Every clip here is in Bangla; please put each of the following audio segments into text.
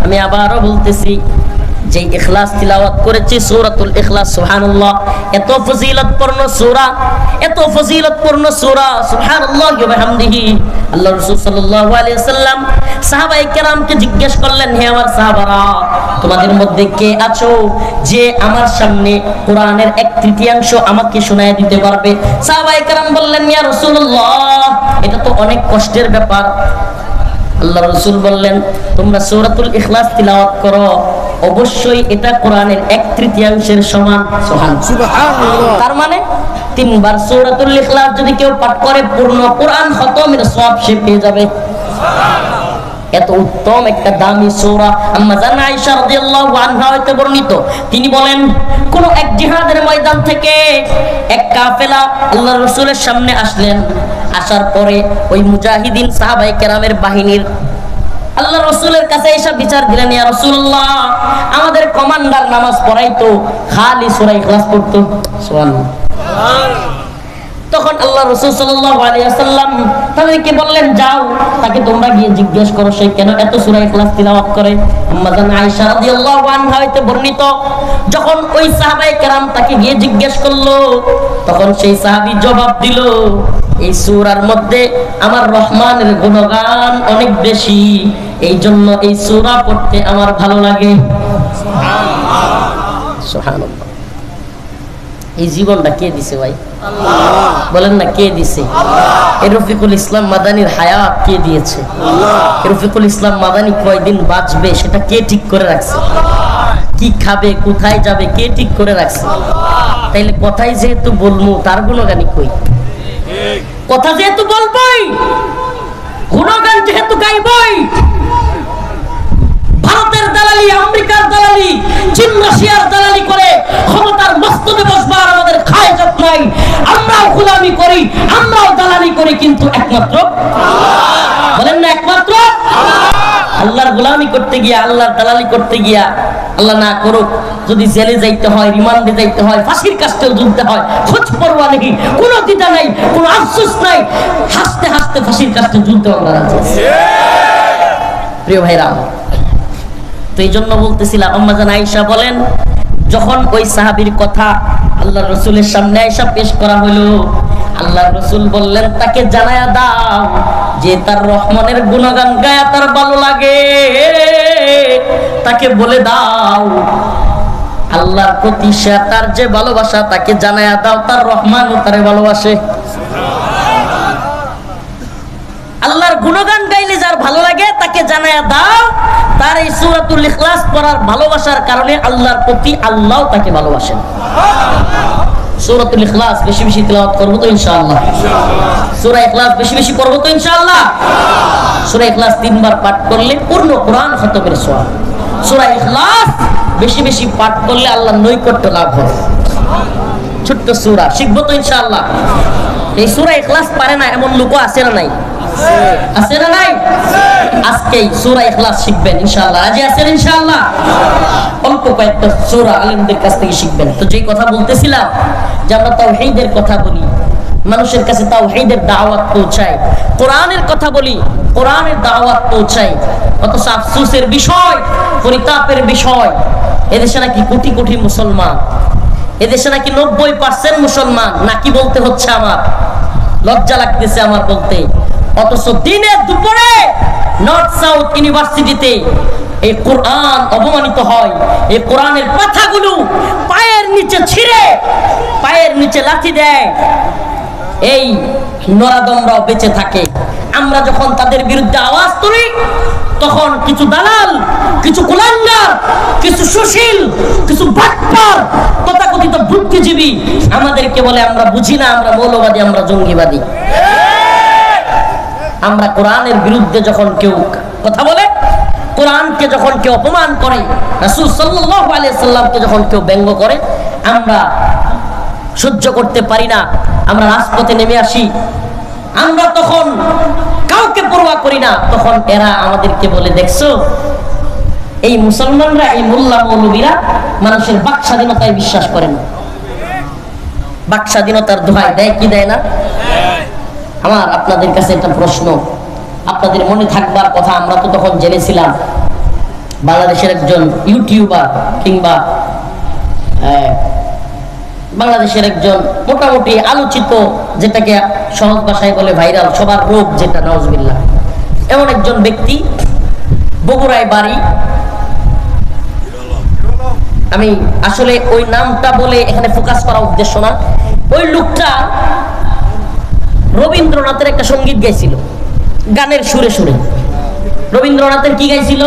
আমি আবারও বলতেছি, যে ইখলাস তিলাওয়াত করেছি সূরাতুল ইখলাস, সুবহানাল্লাহ, এত ফজিলতপূর্ণ সূরা, এত ফজিলতপূর্ণ সূরা, সুবহানাল্লাহি ওয়া বিহামদিহি। আল্লাহর রাসূল সাল্লাল্লাহু আলাইহি ওয়াসাল্লাম সাহাবায়ে কেরামকে জিজ্ঞেস করলেন, হে আমার সাহাবারা, তোমাদের মধ্যে কে আছো যে আমার সামনে কোরআনের 1/3 আমাকে শোনায় দিতে পারবে? সাহাবায়ে কেরাম বললেন, ইয়া রাসূলুল্লাহ, এটা তো অনেক কষ্টের ব্যাপার। আল্লাহ রাসূল বললেন, তোমরা সূরাতুল ইখলাস তিলাওয়াত করো, অবশ্যই এটা কোরআনের 1/3 সমান। সুবহানাল্লাহ। তার মানে 3 বার সূরাতুল ইখলাস যদি কেউ পাঠ করে, পূর্ণ কোরআন খতমের সওয়াব সে পেয়ে যাবে। এত উত্তম একটা দামি সূরা। আম্মা জান আয়েশা রাদিয়াল্লাহু আনহা হতে বর্ণিত, তিনি বলেন, কোন এক জিহাদের ময়দান থেকে এক কাফেলা আল্লাহর রাসূলের সামনে আসলেন। আসার পরে ওই মুজাহিদিন সাহাবায়ে কেরামের বাহিনীর আল্লাহর রাসূলের কাছে এসে বিচার দিলেন, ইয়া রাসূলুল্লাহ, আমাদের কমান্ডার নামাজ পড়াইতো, খালি সূরা ইখলাস পড়তো। সুবহানাল্লাহ। তখন আল্লাহ রাসূল সাল্লাল্লাহু আলাইহি ওয়াসাল্লাম তাদেরকে বললেন, যাও, তাকে তোমরা গিয়ে জিজ্ঞেস করো সে কেন এত সূরা ইখলাস তিলাওয়াত করে। আম্মা জান আয়েশা রাদিয়াল্লাহু আনহা হতে বর্ণিত, যখন ওই সাহাবায়ে কেরাম তাকে গিয়ে জিজ্ঞেস করলো, তখন সেই সাহাবী জবাব দিল, এই সূরার মধ্যে আমার রহমানের গুণগান অনেক বেশি, এই জন্য এই সূরা পড়তে আমার ভালো লাগে। সুবহানাল্লাহ, সুবহানাল্লাহ। এই জীবনটা কে দিছে ভাই? আল্লাহ। বলেন না, কে দিছে? আল্লাহ। এই রফিকুল ইসলাম মাদানির হায়াত কে দিয়েছে? আল্লাহ। এই রফিকুল ইসলাম মাদানি কয়দিন বাঁচবে সেটা কে ঠিক করে রাখছে? আল্লাহ। কি খাবে, কোথায় যাবে, কে ঠিক করে রাখছে? আল্লাহ। তাইলে কথাই যেহেতু বলমু, তার গুণগানি কই? কথা যেহেতু বলবই, গুণগান যেহেতু গাইবই, ভারতের দালালি, আমেরিকার দালালি, চীন রাশিয়ার দালালি করে ক্ষমতার মস্তবে বসবার আমাদের খায়জাত নাই। আমরাও গোলামি করি, আমরাও দালালি করি, কিন্তু একমাত্র আল্লাহ। বলেন না, একমাত্র আল্লাহ। আল্লাহর গোলামি করতে গিয়া, আল্লাহর দালালি করতে গিয়া, আল্লাহ না করুক, যদি জেলে যাইতে হয়, রিমান্ডে যাইতে হয়, ফাঁসির কাস্টেও ঝুলতে হয়, খোঁজ পরোয়া নেই, কোনো দ্বিধা নাই, কোনো আফসোস নাই, হাসতে হাসতে ফাঁসির কাস্টে ঝুলতে আমরা রাজি আছি। প্রিয় ভাইরা, তো এই জন্য বলতেছিলাম, আম্মা জান আয়েশা বলেন, যখন ওই সাহাবীর কথা আল্লাহর রাসূলের সামনে আয়েশা পেশ করা হলো, আল্লাহর রাসূল বললেন, তাকে জানায়া দাও যে তার রহমানের গুণগান গায়া তার ভালো লাগে। তাকে বলে দাও আল্লাহর প্রতি সে তার যে ভালোবাসা, তাকে জানায়া দাও তার রহমানও তারে ভালোবাসে। আল্লাহর গুণগান গাইলে যার ভালো লাগে, তাকে জানায়া দাও তার এই সূরাতুল ইখলাস পড়ার ভালোবাসার কারণে আল্লাহর প্রতি আল্লাহ তাকে ভালোবাসেন। সূরাতুল ইখলাস বেশি বেশি তিলাওয়াত করব তো ইনশাআল্লাহ। সূরা ইখলাস বেশি বেশি পড়ব তো ইনশাআল্লাহ। সূরা ইখলাস 3 বার পাঠ করলে পূর্ণ কোরআন খতমের সওয়াব। সূরা ইখলাস বেশি বেশি পাঠ করলে আল্লাহর নৈকট্য লাভ হবে। ছোট্ট সূরা, শিখবো তো ইনশাআল্লাহ। এই সূরা ইখলাস পারে না এমন লোক আছে না নাই? আছে না নাই? আজকেই সূরা ইখলাস শিখবেন ইনশাআল্লাহ। আজ আছেন ইনশাআল্লাহ। অল্প কয়েকটা সূরা আলেমদের কাছ থেকে শিখবেন। তো যেই কথা বলতেছিলাম, যে আমরা তাওহীদের কথা বলি, মানুষের কাছে তাওহীদের দাওয়াত পৌঁছাই, কোরআনের কথা বলি, কোরআনের দাওয়াত পৌঁছাই, অথচ আফসোসের বিষয়, পরিতাপের বিষয়, এদেশে নাকি কোটি কোটি মুসলমান, এদেশে নাকি 90% মুসলমান, নাকি বলতে হচ্ছে আমার, লজ্জা লাগতেছে আমার বলতে, অথচ দিনে দুপুরে নর্থ সাউথ ইউনিভার্সিটিতে এই কোরআন অপমানিত হয়। এই কোরআনের পাতাগুলো পায়ের নিচে ছিঁড়ে, পায়ের নিচে লাথি দেয়, এই নরাদমরাও বেঁচে থাকে। আমরা যখন তাদের বিরুদ্ধে আওয়াজ তুলি, তখন কিছু দালাল, কিছু কুলাঙ্গার, কিছু সুশীল, কিছু বাটপার, তথাকথিত বুদ্ধিজীবী আমাদেরকে বলে আমরা বুঝি না, আমরা মৌলবাদী, আমরা জঙ্গিবাদী। আমরা কোরআনের বিরুদ্ধে যখন কেউ কথা বলে, কোরআনকে যখন কেউ অপমান করে, রাসূল সাল্লাল্লাহু আলাইহি সাল্লামকে যখন কেউ ব্যঙ্গ করে, আমরা সহ্য করতে পারি না, আমরা রাজপথে নেমে আসি। আমরা তখন কাউকে পরোয়া করি না। তখন এরা আমাদেরকে বলে, দেখছো এই মুসলমানরা, এই মোল্লা মৌলবীরা মানুষের বাক স্বাধীনতায় বিশ্বাস করে না। বাক স্বাধীনতার দোহাই দেয় কি দেয় না? আমার আপনাদের কাছে একটা প্রশ্ন, আপনাদের মনে থাকবার কথা, আমরা তো তখন জেনেছিলাম বাংলাদেশের একজন ইউটিউবার কিংবা বাংলাদেশের একজন মোটামুটি আলোচিত, যেটাকে সহজ ভাষায় বলে ভাইরাল, সবার রোগ যেটা, নাউজুবিল্লাহ, এমন একজন ব্যক্তি, বগুড়ায় বাড়ি। আমি আসলে ওই নামটা বলে এখানে ফোকাস করা উদ্দেশ্য না। ওই লোকটা রবীন্দ্রনাথের একটা সঙ্গীত গাইছিল, গানের সুরে সুরে। রবীন্দ্রনাথের কি গাইছিল?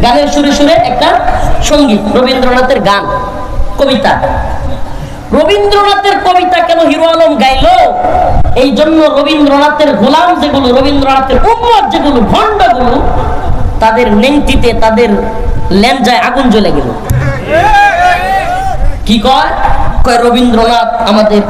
গানের সুরে সুরে একটা সঙ্গীত, রবীন্দ্রনাথের গান, কবিতা। রবীন্দ্রনাথের কবিতা কেন হিরো আলম গাইলো? এই জন্য রবীন্দ্রনাথের গোলাম যেগুলো, রবীন্দ্রনাথের উম্মত যেগুলো, ভণ্ডগুলো, তাদের নেংটিতে, তাদের ল্যাঞ্জায় আগুন জ্বলে গেল। কি কয়? রবীন্দ্রনাথ আমাদের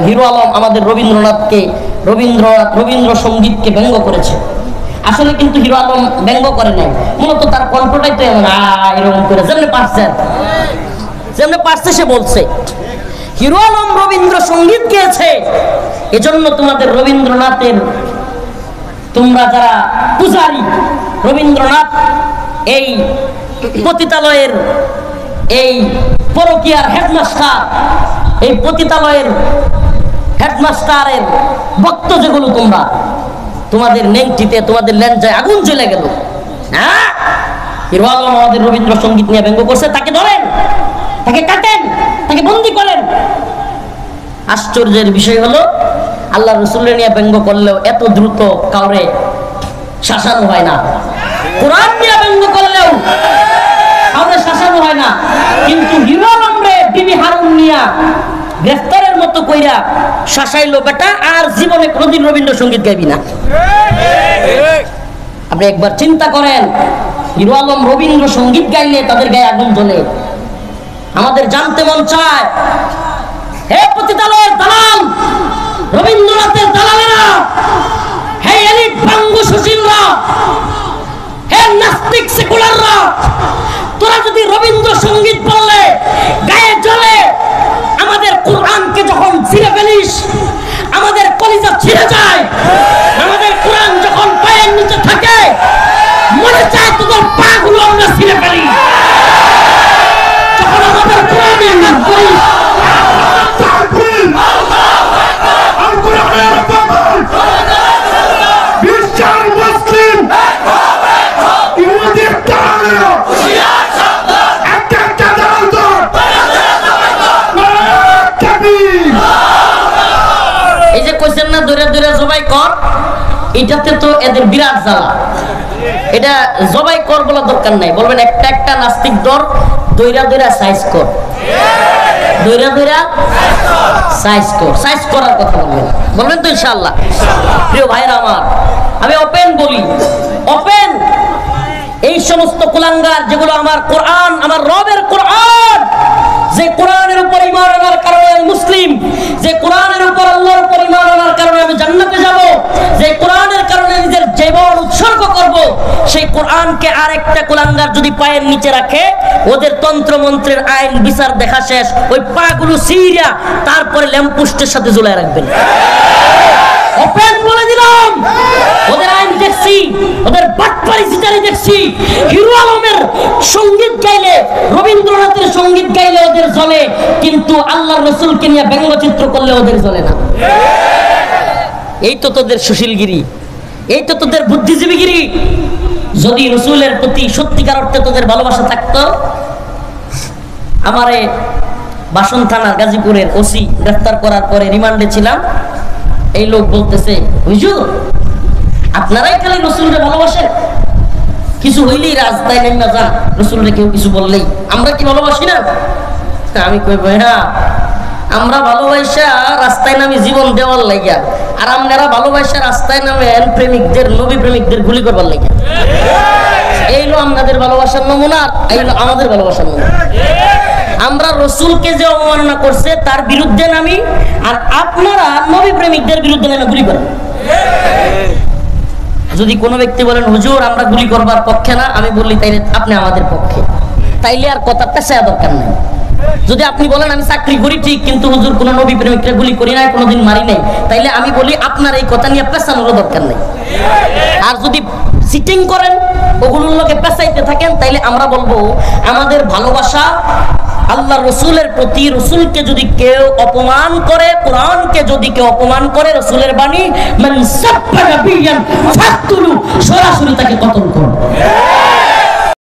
হিরো আলম আমাদের রবীন্দ্রনাথকে, রবীন্দ্র সঙ্গীতকে ব্যঙ্গ করেছে। আসলে কিন্তু হিরো আলম ব্যঙ্গ করে নাই, মূলত তার কণ্ঠটাই তো এমন এরকম করে যেমনি পারছে সে বলছে। হিরো আলম রবীন্দ্র সঙ্গীত গেয়েছে, এজন্য তোমাদের রবীন্দ্রনাথের, তোমরা যারা পূজারী, রবীন্দ্রনাথ এই পতিতালয়ের, এই পরকীয়ার হেডমাস্টার, এই পতিতালয়ের হেডমাস্টারের ভক্ত যেগুলো, তোমরা, তোমাদের নেংটিতে, তোমাদের ল্যাঞ্জায় আগুন জ্বলে গেল। হ্যাঁ, হিরো আলম আমাদের রবীন্দ্র সঙ্গীত নিয়ে ব্যঙ্গ করছে, তাকে ধরেন, তাকে কাটেন, তাকে বন্দি করেন। আশ্চর্যের বিষয় হলো, আল্লাহ রসুলের নিয়ে ব্যঙ্গ করলেও এত দ্রুত কাউরে শাসানো হয় না। কোরআন নিয়ে ব্যঙ্গ করলেও কাউরে শাসানো হয় না। কিন্তু হিরো আলম রে বিবি হারুন নিয়া গ্রেফতারের মতো কইরা শাসাইলো, বেটা আর জীবনে কোনোদিন রবীন্দ্রসঙ্গীত গাইবি না। আপনি একবার চিন্তা করেন, হিরো আলম রবীন্দ্রসঙ্গীত গাইলে তাদের গায়ে আগুন জ্বলে। আমাদের জানতে মন চায়, হে পতিতালয়ের দালাল, রবীন্দ্রনাথের দালালেরা, হে এলিট ভাঙ্গু সুশীলরা, হে নাস্তিক সেকুলাররা, তোরা যদি রবীন্দ্রসঙ্গীত বললে গায়ে জ্বলে, আমাদের কোরআনকে যখন ছিঁড়ে ফেলিস, আমাদের কলিজা ছিঁড়ে যায়, আমাদের কোরআন যখন পায়ের নিচে থাকে, মনে চায় তোদের পাগুলো আমরা ছিঁড়ে ফেলি। যখন আমাদের কোরআনের নাম করিস, এই যে কইছেন না দূরে দূরে জবাই কর, এটাতে তো এদের বিরাট জ্বালা। এটা জবাই কর বলা দরকার নাই, বলবেন একটা একটা নাস্তিক দর দইরা দইরা সাইজ কর, দইরা দইরা সাইজ কর, সাইজ করার কথা বলবেন তো ইনশাআল্লাহ। প্রিয় ভাইরা আমার, আমি ওপেন বলি, ওপেন, এই সমস্ত কুলাঙ্গার যেগুলো আমার কোরআন, আমার রবের কোরআন, যে কোরআনের উপর ঈমান আনার কারণে আমি মুসলিম, যে কোরআনের উপর আল্লাহর উপর ঈমান আনার কারণে আমি জান্নাতে যাব, যে কোরআনের কারণে নিজের জীবন উৎসর্গ করব, সেই কোরআনকে আরেকটা কুলাঙ্গার যদি পায়ের নিচে রাখে, ওদের তন্ত্র মন্ত্রের আইন বিচার দেখা শেষ, ওই পাগুলো সিরিয়া তারপরে ল্যাম্পপোস্টের সাথে ঝুলায় রাখবেন। ওপেন বলে দিলাম, ওদের আইন দেখছি, ওদের বাটপারি সিটারি দেখছি। হিরো আলমের সঙ্গীত গাইলে, রবীন্দ্রনাথের সঙ্গীত গাইলে ওদের জ্বলে, কিন্তু আল্লাহর রাসূলকে নিয়ে ব্যঙ্গচিত্র করলে ওদের জ্বলে না। এই তো তোদের সুশীলগিরি, এই তো তোদের বুদ্ধিজীবীগিরি। যদি রাসূলের প্রতি সত্যিকার অর্থে তোদের ভালোবাসা থাকতো, আমারে বাসন থানার গাজীপুরের ওসি গ্রেফতার করার পরে রিমান্ডে ছিলাম, এই লোক বলতেছে, হুজুর আপনারাই খালি রাসূলকে ভালোবাসেন, কিছু হইলেই রাস্তায় নেমে যান, রাসূলকে কেউ কিছু বললেই, আমরা কি ভালোবাসি না? আমি কই হ্যাঁ, আমরা ভালোবাসা রাস্তায় নামি জীবন দেওয়ার লাগিয়া, আর আপনারা ভালোবাসা রাস্তায় নামেন প্রেমিকদের, নবী প্রেমিকদের গুলি করবার লাগিয়া। এইলো আপনাদের ভালোবাসার নমুনা, এইলো আমাদের ভালোবাসার নমুনা। আমরা রাসূলকে যে অবমাননা করছে তার বিরুদ্ধে নামি, আর আপনারা নবী প্রেমিকদের বিরুদ্ধে নামে গুলি করেন। যদি কোনো ব্যক্তি বলেন হুজুর আমরা গুলি করবার পক্ষে না, আমি বলি তাইলে আপনি আমাদের পক্ষে, তাইলে আর কথা পেছায়া দরকার নাই। যদি আপনি বলেন আমি চাকরি করি ঠিক, কিন্তু হুজুর কোনো নবী প্রেমিকরা গুলি করি নাই, কোনোদিন মারি নাই, তাইলে আমি বলি আপনার এই কথা নিয়ে পেছানোর দরকার নেই। আর যদি সিটিং করেন, ওগুলোর লোকে পেঁচাইতে থাকেন, তাইলে আমরা বলবো আমাদের ভালোবাসা আল্লাহ রসুলের প্রতি, রসুলকে যদি কেউ অপমান করে, কোরআনকে যদি কেউ অপমান করে, রসুলের বাণী মান সাব্বা নাবিয়ান ফাকতুলু, সরাসরি তাকে কতল করো।